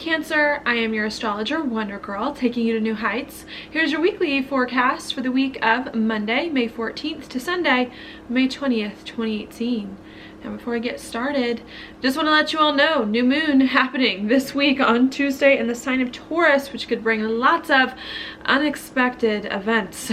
Cancer, I am your astrologer, Wonder Girl, taking you to new heights. Here's your weekly forecast for the week of Monday, May 14th to Sunday, May 20th, 2018. Now before I get started, just want to let you all know, new moon happening this week on Tuesday in the sign of Taurus, which could bring lots of unexpected events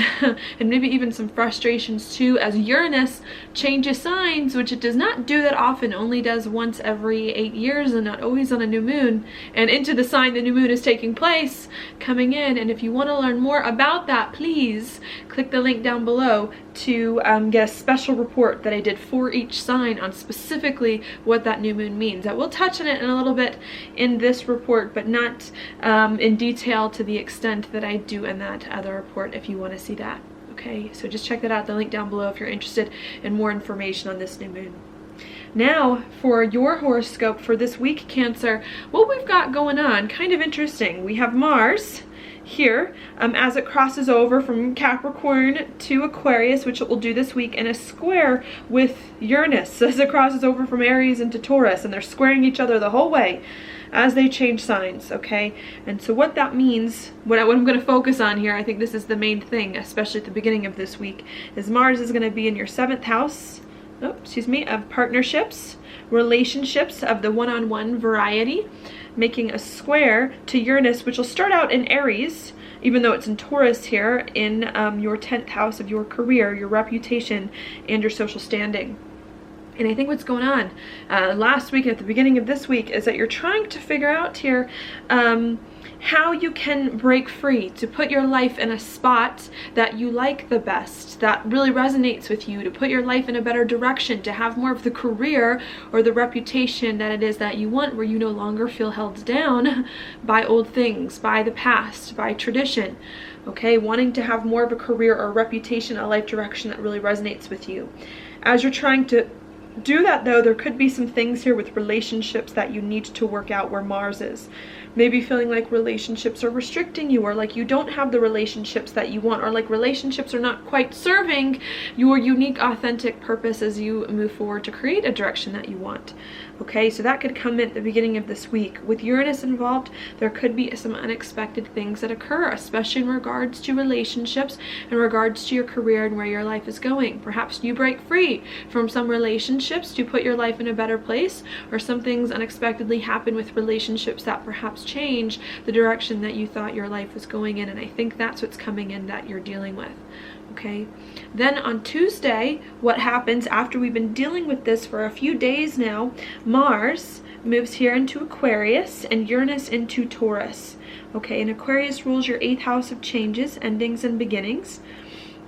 and maybe even some frustrations too, as Uranus changes signs, which it does not do that often, only does once every 8 years and not always on a new moon, and into the sign the new moon is taking place, coming in. And if you want to learn more about that, please click the link down below to get a special report that I did for each sign on specifically what that new moon means. I will touch on it in a little bit in this report, but not in detail to the extent that I do in that other report if you want to see that. Okay, so just check that out, the link down below, if you're interested in more information on this new moon. Now for your horoscope for this week, Cancer, what we've got going on, kind of interesting. We have Mars here as it crosses over from Capricorn to Aquarius, which it will do this week, in a square with Uranus as it crosses over from Aries into Taurus, and they're squaring each other the whole way as they change signs. Okay, and so what that means, what I'm going to focus on here, I think this is the main thing, especially at the beginning of this week, is Mars is going to be in your 7th house, of partnerships, relationships of the one-on-one variety, making a square to Uranus, which will start out in Aries, even though it's in Taurus here, in your 10th house of your career, your reputation, and your social standing. And I think what's going on last week and at the beginning of this week is that you're trying to figure out here how you can break free, to put your life in a spot that you like the best, that really resonates with you, to put your life in a better direction, to have more of the career or the reputation that it is that you want, where you no longer feel held down by old things, by the past, by tradition. Okay, wanting to have more of a career or a reputation, a life direction that really resonates with you. As you're trying to do that though, there could be some things here with relationships that you need to work out where Mars is. Maybe feeling like relationships are restricting you, or like you don't have the relationships that you want, or like relationships are not quite serving your unique, authentic purpose as you move forward to create a direction that you want. Okay, so that could come in at the beginning of this week. With Uranus involved, there could be some unexpected things that occur, especially in regards to relationships, in regards to your career and where your life is going. Perhaps you break free from some relationships to put your life in a better place, or some things unexpectedly happen with relationships that perhaps change the direction that you thought your life was going in. And I think that's what's coming in that you're dealing with. Okay, then on Tuesday, what happens after we've been dealing with this for a few days now, Mars moves here into Aquarius and Uranus into Taurus. Okay, and Aquarius rules your 8th house of changes, endings, and beginnings.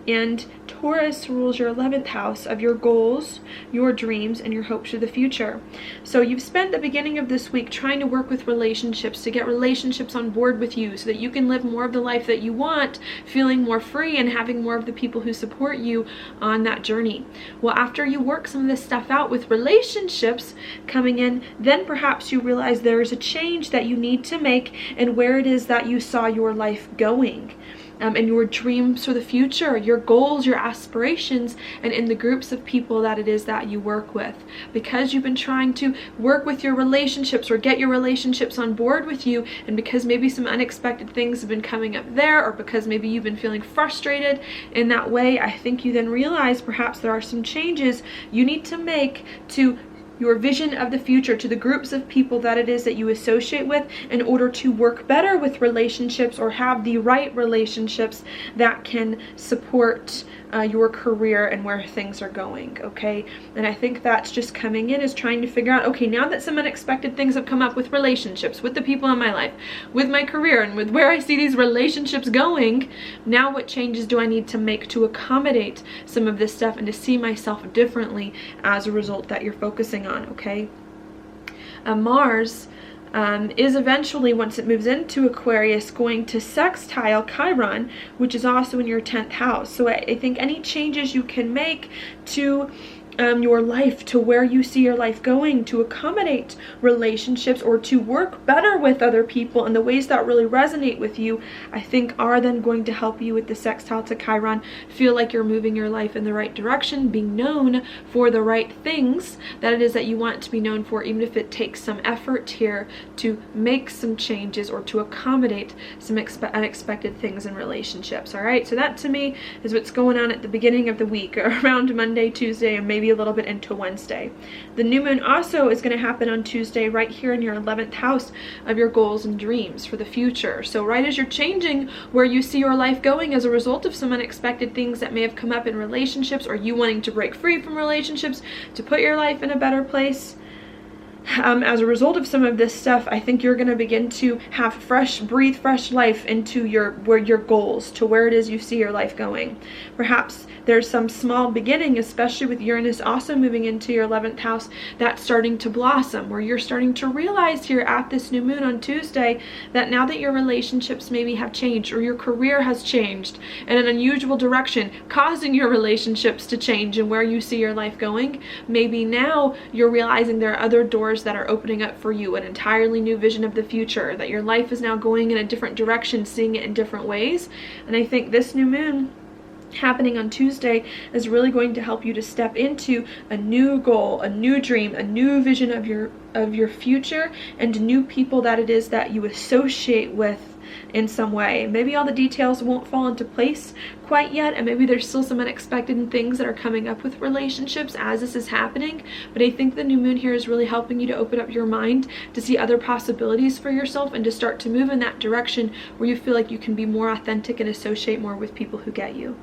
And Taurus rules your 11th house of your goals, your dreams, and your hopes for the future. So you've spent the beginning of this week trying to work with relationships, to get relationships on board with you so that you can live more of the life that you want, feeling more free and having more of the people who support you on that journey. Well, after you work some of this stuff out with relationships coming in, then perhaps you realize there is a change that you need to make in where it is that you saw your life going. And your dreams for the future, your goals, your aspirations, and in the groups of people that it is that you work with. Because you've been trying to work with your relationships or get your relationships on board with you, and because maybe some unexpected things have been coming up there, or because maybe you've been feeling frustrated in that way, I think you then realize perhaps there are some changes you need to make to your vision of the future, to the groups of people that it is that you associate with, in order to work better with relationships or have the right relationships that can support your career and where things are going. Okay, and I think that's just coming in, is trying to figure out, okay, now that some unexpected things have come up with relationships, with the people in my life, with my career, and with where I see these relationships going, now what changes do I need to make to accommodate some of this stuff and to see myself differently as a result that you're focusing on. Okay, Mars is eventually, once it moves into Aquarius, going to sextile Chiron, which is also in your 10th house. So I think any changes you can make to your life to where you see your life going, to accommodate relationships or to work better with other people in the ways that really resonate with you, I think are then going to help you with the sextile to Chiron feel like you're moving your life in the right direction, being known for the right things that it is that you want to be known for, even if it takes some effort here to make some changes or to accommodate some unexpected things in relationships. All right, so that to me is what's going on at the beginning of the week, around Monday, Tuesday, and maybe a little bit into Wednesday. The new moon also is going to happen on Tuesday right here in your 11th house of your goals and dreams for the future. So right as you're changing where you see your life going as a result of some unexpected things that may have come up in relationships, or you wanting to break free from relationships to put your life in a better place, as a result of some of this stuff, I think you're going to begin to have breathe fresh life into your goals, to where it is you see your life going. Perhaps there's some small beginning, especially with Uranus also moving into your 11th house, that's starting to blossom, where you're starting to realize here at this new moon on Tuesday that now that your relationships maybe have changed, or your career has changed in an unusual direction, causing your relationships to change and where you see your life going, maybe now you're realizing there are other doors that are opening up for you, an entirely new vision of the future, that your life is now going in a different direction, seeing it in different ways. And I think this new moon happening on Tuesday is really going to help you to step into a new goal, a new dream, a new vision of your future, and new people that it is that you associate with in some way. Maybe all the details won't fall into place quite yet, and maybe there's still some unexpected things that are coming up with relationships as this is happening, but I think the new moon here is really helping you to open up your mind to see other possibilities for yourself and to start to move in that direction where you feel like you can be more authentic and associate more with people who get you.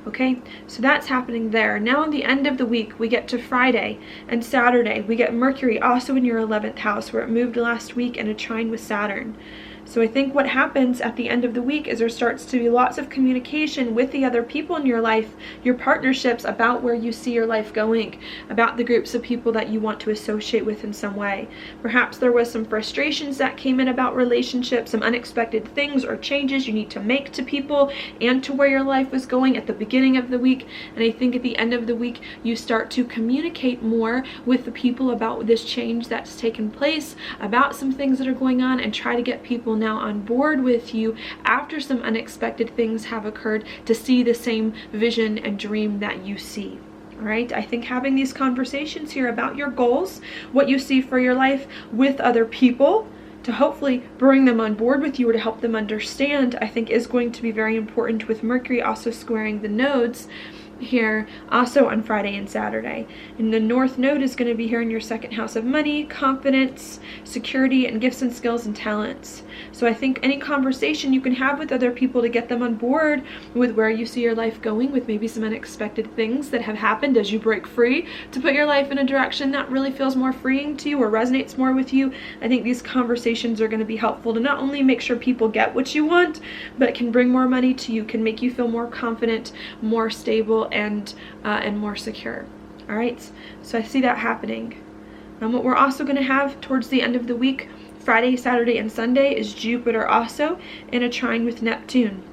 Okay, so that's happening there. Now, at the end of the week, we get to Friday and Saturday. We get Mercury also in your 11th house, where it moved last week in a trine with Saturn. So I think what happens at the end of the week is there starts to be lots of communication with the other people in your life, your partnerships, about where you see your life going, about the groups of people that you want to associate with in some way. Perhaps there was some frustrations that came in about relationships, some unexpected things or changes you need to make to people and to where your life was going at the beginning of the week. And I think at the end of the week, you start to communicate more with the people about this change that's taken place, about some things that are going on, and try to get people now on board with you after some unexpected things have occurred to see the same vision and dream that you see. All right, I think having these conversations here about your goals, what you see for your life with other people, to hopefully bring them on board with you or to help them understand, I think is going to be very important, with Mercury also squaring the nodes here also on Friday and Saturday. And the North Node is going to be here in your second house of money, confidence, security, and gifts and skills and talents. So I think any conversation you can have with other people to get them on board with where you see your life going, with maybe some unexpected things that have happened as you break free to put your life in a direction that really feels more freeing to you or resonates more with you. I think these conversations are going to be helpful to not only make sure people get what you want, but can bring more money to you, can make you feel more confident, more stable, and more secure. All right, so I see that happening. And what we're also going to have towards the end of the week, Friday, Saturday, and Sunday, is Jupiter also in a trine with Neptune,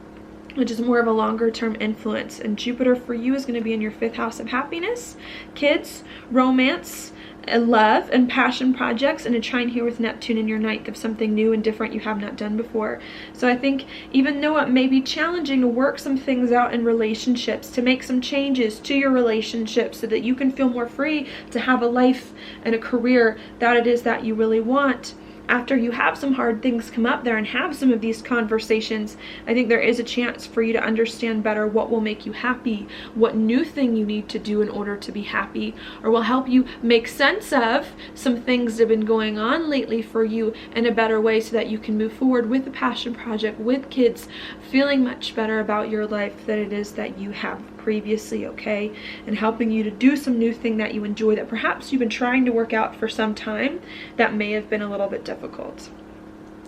which is more of a longer term influence. And Jupiter for you is going to be in your 5th house of happiness, kids, romance, and love and passion projects, and a trine here with Neptune in your 9th of something new and different you have not done before. So I think even though it may be challenging to work some things out in relationships, to make some changes to your relationships so that you can feel more free to have a life and a career that it is that you really want, after you have some hard things come up there and have some of these conversations, I think there is a chance for you to understand better what will make you happy, what new thing you need to do in order to be happy, or will help you make sense of some things that have been going on lately for you in a better way so that you can move forward with a passion project, with kids, feeling much better about your life than it is that you have previously, okay? And helping you to do some new thing that you enjoy that perhaps you've been trying to work out for some time that may have been a little bit difficult.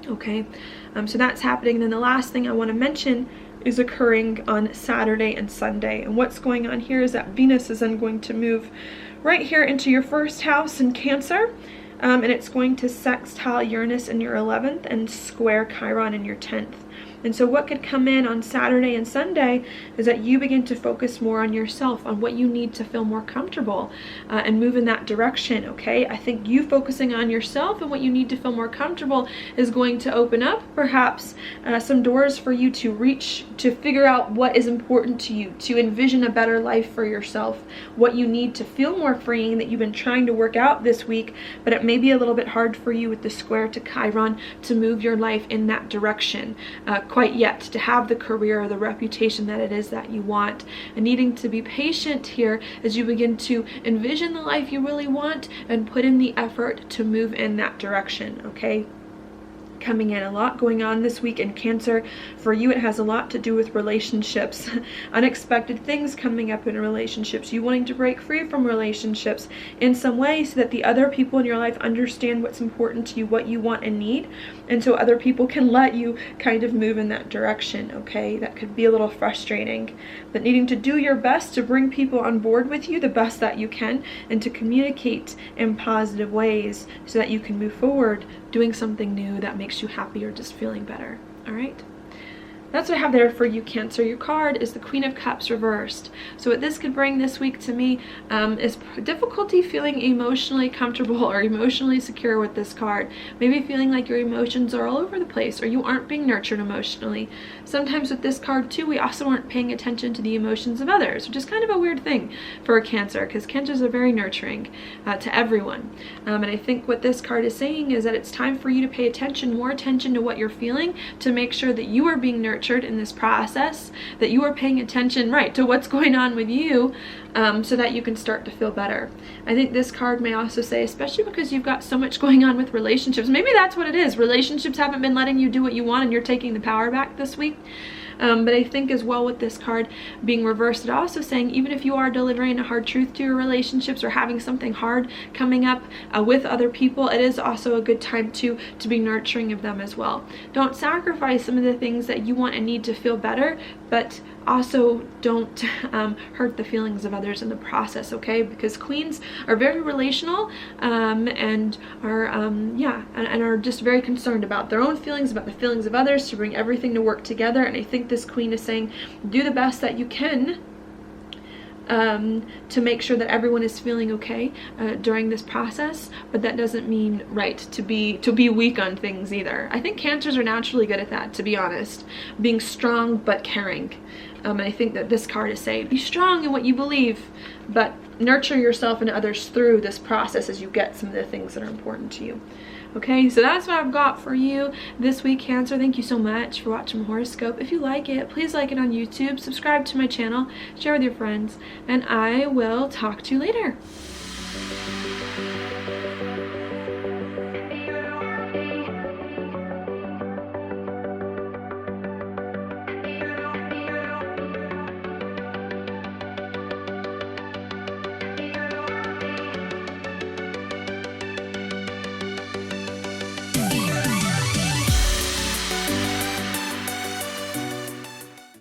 Okay, so that's happening. Then the last thing I want to mention is occurring on Saturday and Sunday. And what's going on here is that Venus is then going to move right here into your 1st house in Cancer. And it's going to sextile Uranus in your 11th and square Chiron in your 10th. And so what could come in on Saturday and Sunday is that you begin to focus more on yourself, on what you need to feel more comfortable and move in that direction, okay? I think you focusing on yourself and what you need to feel more comfortable is going to open up perhaps some doors for you to reach, to figure out what is important to you, to envision a better life for yourself, what you need to feel more freeing that you've been trying to work out this week, but it may be a little bit hard for you with the square to Chiron to move your life in that direction quite yet, to have the career or the reputation that it is that you want, and needing to be patient here as you begin to envision the life you really want and put in the effort to move in that direction, okay? Coming in, a lot going on this week in Cancer. For you, it has a lot to do with relationships. Unexpected things coming up in relationships, you wanting to break free from relationships in some way so that the other people in your life understand what's important to you, what you want and need, and so other people can let you kind of move in that direction, okay? That could be a little frustrating, but needing to do your best to bring people on board with you the best that you can and to communicate in positive ways so that you can move forward doing something new that makes you happy or just feeling better. All right, that's what I have there for you, Cancer. Your card is the Queen of Cups reversed. So what this could bring this week to me is difficulty feeling emotionally comfortable or emotionally secure with this card. Maybe feeling like your emotions are all over the place or you aren't being nurtured emotionally. Sometimes with this card too, we also aren't paying attention to the emotions of others, which is kind of a weird thing for a Cancer, because Cancers are very nurturing to everyone. And I think what this card is saying is that it's time for you to pay attention, more attention to what you're feeling, to make sure that you are being nurtured in this process, that you are paying attention, right, to what's going on with you, so that you can start to feel better. I think this card may also say, especially because you've got so much going on with relationships, maybe that's what it is. Relationships haven't been letting you do what you want and you're taking the power back this week. But I think as well with this card being reversed, it also saying even if you are delivering a hard truth to your relationships or having something hard coming up with other people, it is also a good time to be nurturing of them as well. Don't sacrifice some of the things that you want and need to feel better, but also don't hurt the feelings of others in the process, okay? Because queens are very relational and are and are just very concerned about their own feelings, about the feelings of others, to bring everything to work together. And I think this queen is saying, do the best that you can to make sure that everyone is feeling okay during this process, but that doesn't mean, right, to be weak on things either. I think Cancers are naturally good at that, to be honest, being strong but caring. And I think that this card is saying, be strong in what you believe, but nurture yourself and others through this process as you get some of the things that are important to you. Okay, so that's what I've got for you this week, Cancer. Thank you so much for watching my horoscope. If you like it, please like it on YouTube, subscribe to my channel, share with your friends, and I will talk to you later.